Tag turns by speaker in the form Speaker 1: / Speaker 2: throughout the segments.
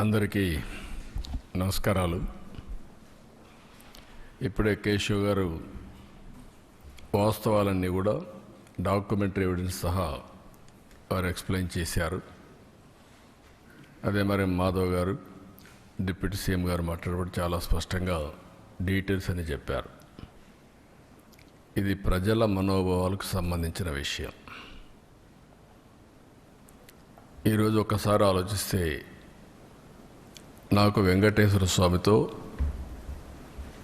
Speaker 1: అందరికీ నమస్కారాలు. ఇప్పుడే కేశవ్ గారు వాస్తవాలన్నీ కూడా డాక్యుమెంటరీ ఎవిడెన్స్ సహా వారు ఎక్స్ప్లెయిన్ చేశారు. అదే మరి మాధవ్ గారు డిప్యూటీ సీఎం గారు మాట్లాడబడి చాలా స్పష్టంగా డీటెయిల్స్ అని చెప్పారు. ఇది ప్రజల మనోభావాలకు సంబంధించిన విషయం. ఈరోజు ఒకసారి ఆలోచిస్తే నాకు వెంకటేశ్వర స్వామితో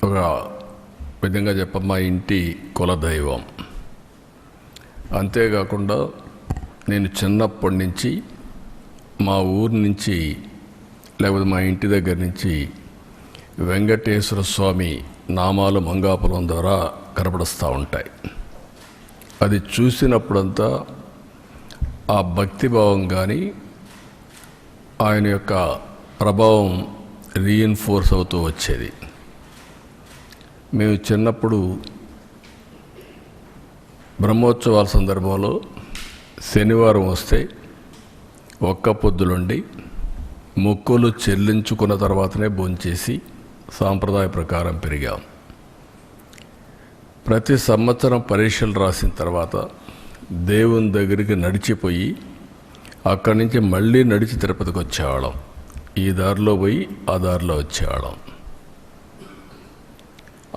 Speaker 1: ఒక విధంగా మా ఇంటి కులదైవం. అంతేకాకుండా నేను చిన్నప్పటి నుంచి మా ఊరి నుంచి లేకపోతే మా ఇంటి దగ్గర నుంచి వెంకటేశ్వర స్వామి నామాలు మంగాపురం ద్వారా కనపడుస్తూ ఉంటాయి. అది చూసినప్పుడంతా ఆ భక్తిభావం కానీ ఆయన యొక్క ప్రభావం రీఇన్ఫోర్స్ అవుతూ వచ్చేది. మేము చిన్నప్పుడు బ్రహ్మోత్సవాల సందర్భంలో శనివారం వస్తే ఒక్క పొద్దులుండి మొక్కులు చెల్లించుకున్న తర్వాతనే భోంచేసి సాంప్రదాయ ప్రకారం పెరిగాం. ప్రతి సంవత్సరం పరీక్షలు రాసిన తర్వాత దేవుని దగ్గరికి నడిచిపోయి అక్కడి నుంచి మళ్ళీ నడిచి తిరుపతికి వచ్చేవాళ్ళం. ఈ దారిలో పోయి ఆ దారిలో వచ్చేవాళ్ళం.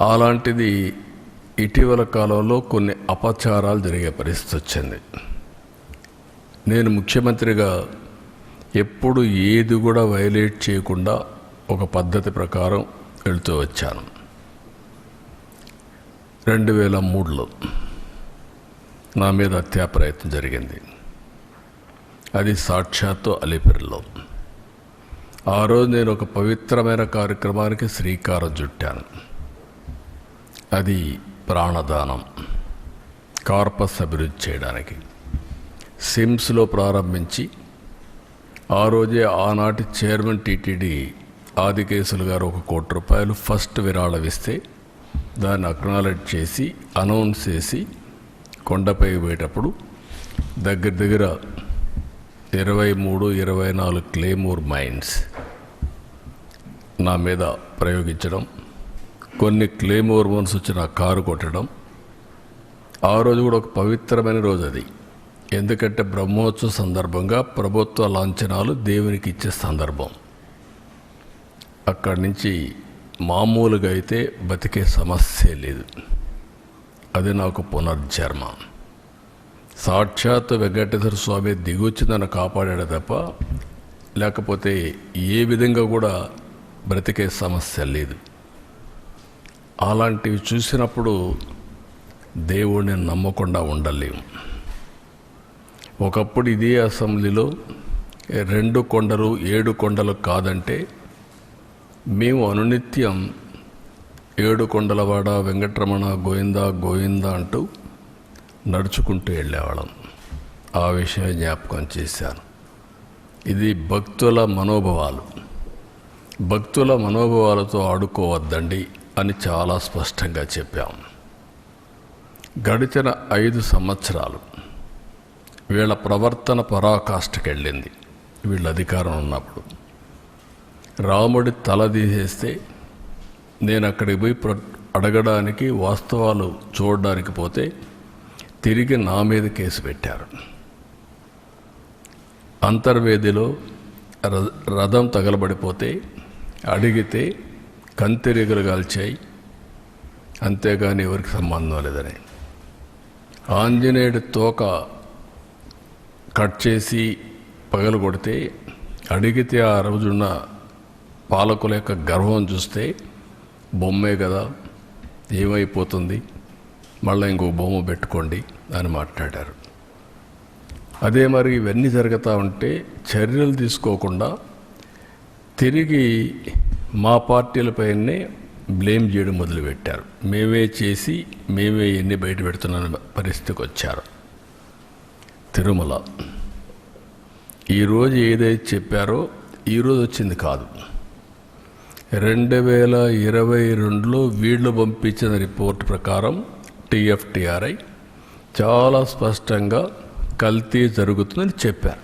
Speaker 1: అలాంటిది ఇటీవల కాలంలో కొన్ని అపచారాలు జరిగే పరిస్థితి వచ్చింది. నేను ముఖ్యమంత్రిగా ఎప్పుడు ఏది కూడా వైలేట్ చేయకుండా ఒక పద్ధతి ప్రకారం వెళుతూ వచ్చాను. 2003లో నా మీద హత్యా ప్రయత్నం జరిగింది. అది సాక్షాత్తు అలిపిరిలో. ఆ రోజు నేను ఒక పవిత్రమైన కార్యక్రమానికి శ్రీకారం చుట్టాను. అది ప్రాణదానం, కార్పస్ అభివృద్ధి చేయడానికి. సిమ్స్లో ప్రారంభించి ఆ రోజే ఆనాటి చైర్మన్ టీటీడీ ఆదికేశులు గారు 1 కోటి రూపాయలు ఫస్ట్ విరాళం ఇస్తే దాన్ని అక్నాలెడ్జ్ చేసి అనౌన్స్ చేసి కొండపై పోయేటప్పుడు దగ్గర 23-24 క్లేమోర్ మైన్స్ నా మీద ప్రయోగించడం, కొన్ని క్లేమోర్ మైన్స్ వచ్చి నా కారు కొట్టడం. ఆ రోజు కూడా ఒక పవిత్రమైన రోజు అది. ఎందుకంటే బ్రహ్మోత్సవ సందర్భంగా ప్రభుత్వ లాంఛనాలు దేవునికి ఇచ్చే సందర్భం. అక్కడి నుంచి మామూలుగా అయితే బతికే సమస్య లేదు. అది నాకు పునర్జన్మ. సాక్షాత్ వెంకటేశ్వర స్వామి దిగొచ్చి నన్ను కాపాడాడు తప్ప లేకపోతే ఏ విధంగా కూడా బ్రతికే సమస్య లేదు. అలాంటివి చూసినప్పుడు దేవుడిని నమ్మకుండా ఉండలేము. ఒకప్పుడు ఇదే అసెంబ్లీలో 2 కొండలు 7 కొండలు కాదంటే మేము అనునిత్యం 7 కొండలవాడ వెంకటరమణ గోవిందా గోవిందా అంటూ నడుచుకుంటూ వెళ్ళేవాళ్ళం. ఆ విషయం జ్ఞాపకం చేశాను. ఇది భక్తుల మనోభావాలు. భక్తుల మనోభావాలతో ఆడుకోవద్దండి అని చాలా స్పష్టంగా చెప్పాం. గడిచిన 5 సంవత్సరాలు వీళ్ళ ప్రవర్తన పరాకాష్ఠకి వెళ్ళింది. వీళ్ళ అధికారం ఉన్నప్పుడు రాముడి తల తీసేస్తే నేను అక్కడికి పోయి అడగడానికి, వాస్తవాలు చూడడానికి పోతే తిరిగి నా మీద కేసు పెట్టారు. అంతర్వేదిలో రథం తగలబడిపోతే అడిగితే కంతిరీగలు కాల్చాయి, అంతేగాని ఎవరికి సంబంధం లేదని. ఆంజనేయుడి తోక కట్ చేసి పగలు కొడితే అడిగితే ఆ రోజున్న పాలకుల యొక్క గర్వం చూస్తే బొమ్మే కదా ఏమైపోతుంది, మళ్ళీ ఇంకో బొమ్మ పెట్టుకోండి అని మాట్లాడారు. అదే మరి ఇవన్నీ జరుగుతూ ఉంటే చర్యలు తీసుకోకుండా తిరిగి మా పార్టీలపైనే బ్లేమ్ చేయడం మొదలుపెట్టారు. మేమే చేసి మేమే ఎన్ని బయట పెడుతున్న పరిస్థితికి వచ్చారు. తిరుమల ఈరోజు ఏదైతే చెప్పారో ఈరోజు వచ్చింది కాదు. 2022లో వీళ్ళు పంపించిన రిపోర్ట్ ప్రకారం TFTRI చాలా స్పష్టంగా కల్తీ జరుగుతుందని చెప్పారు.